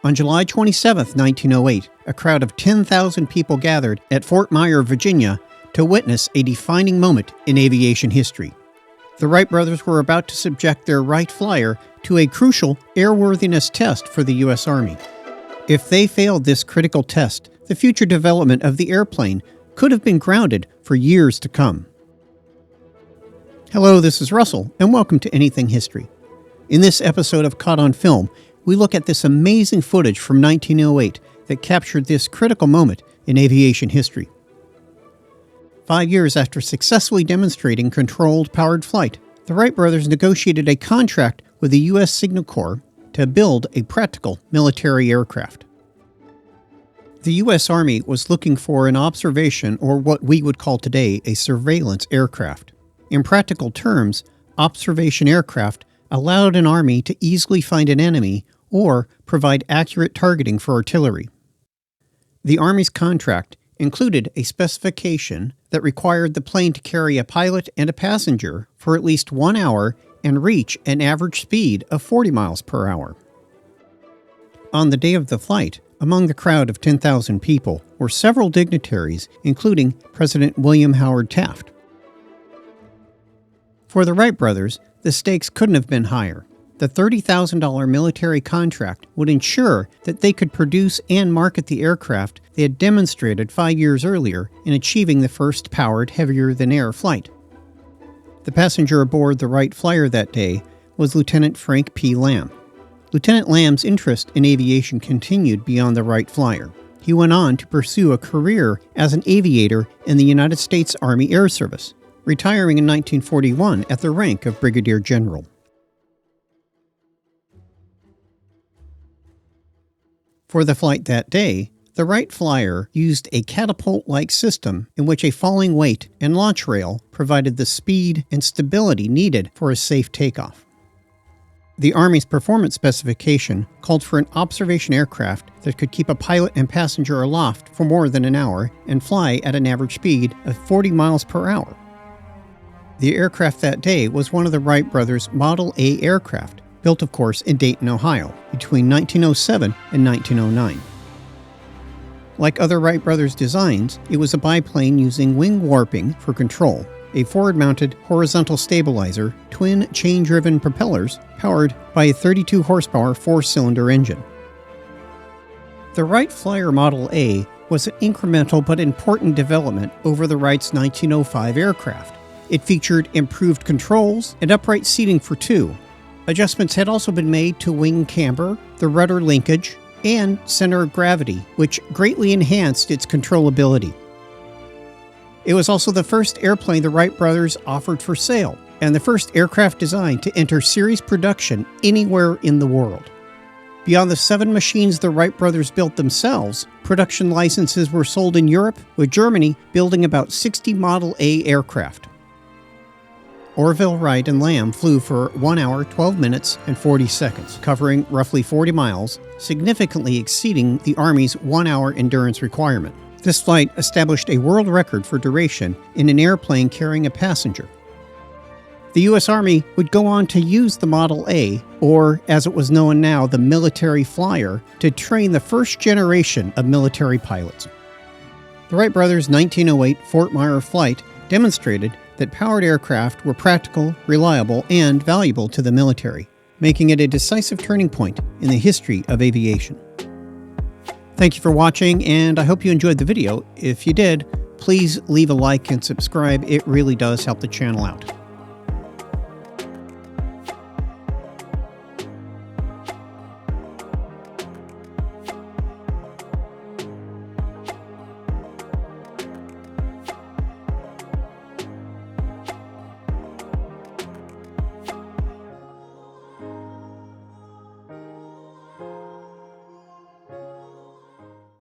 On July 27, 1908, a crowd of 10,000 people gathered at Fort Myer, Virginia, to witness a defining moment in aviation history. The Wright brothers were about to subject their Wright Flyer to a crucial airworthiness test for the U.S. Army. If they failed this critical test, the future development of the airplane could have been grounded for years to come. Hello, this is Russell, and welcome to Anything History. In this episode of Caught on Film, we look at this amazing footage from 1908 that captured this critical moment in aviation history. 5 years after successfully demonstrating controlled powered flight, the Wright brothers negotiated a contract with the U.S. Signal Corps to build a practical military aircraft. The U.S. Army was looking for an observation, or what we would call today a surveillance aircraft. In practical terms, observation aircraft allowed an army to easily find an enemy or provide accurate targeting for artillery. The Army's contract included a specification that required the plane to carry a pilot and a passenger for at least 1 hour and reach an average speed of 40 miles per hour. On the day of the flight, among the crowd of 10,000 people were several dignitaries, including President William Howard Taft. For the Wright brothers, the stakes couldn't have been higher. The $30,000 military contract would ensure that they could produce and market the aircraft they had demonstrated 5 years earlier in achieving the first powered heavier-than-air flight. The passenger aboard the Wright Flyer that day was Lieutenant Frank P. Lamb. Lieutenant Lamb's interest in aviation continued beyond the Wright Flyer. He went on to pursue a career as an aviator in the United States Army Air Service, retiring in 1941 at the rank of Brigadier General. For the flight that day, the Wright Flyer used a catapult-like system in which a falling weight and launch rail provided the speed and stability needed for a safe takeoff. The Army's performance specification called for an observation aircraft that could keep a pilot and passenger aloft for more than an hour and fly at an average speed of 40 miles per hour. The aircraft that day was one of the Wright brothers' Model A aircraft, built of course in Dayton, Ohio, between 1907 and 1909. Like other Wright brothers' designs, it was a biplane using wing warping for control, a forward-mounted horizontal stabilizer, twin chain-driven propellers, powered by a 32-horsepower four-cylinder engine. The Wright Flyer Model A was an incremental but important development over the Wright's 1905 aircraft. It featured improved controls and upright seating for two. Adjustments had also been made to wing camber, the rudder linkage, and center of gravity, which greatly enhanced its controllability. It was also the first airplane the Wright brothers offered for sale, and the first aircraft designed to enter series production anywhere in the world. Beyond the 7 machines the Wright brothers built themselves, production licenses were sold in Europe, with Germany building about 60 Model A aircraft. Orville, Wright, and Lamb flew for 1 hour, 12 minutes, and 40 seconds, covering roughly 40 miles, significantly exceeding the Army's 1-hour endurance requirement. This flight established a world record for duration in an airplane carrying a passenger. The U.S. Army would go on to use the Model A, or as it was known now, the Military Flyer, to train the first generation of military pilots. The Wright brothers' 1908 Fort Myer flight demonstrated that powered aircraft were practical, reliable, and valuable to the military, making it a decisive turning point in the history of aviation. Thank you for watching, and I hope you enjoyed the video. If you did, please leave a like and subscribe. It really does help the channel out.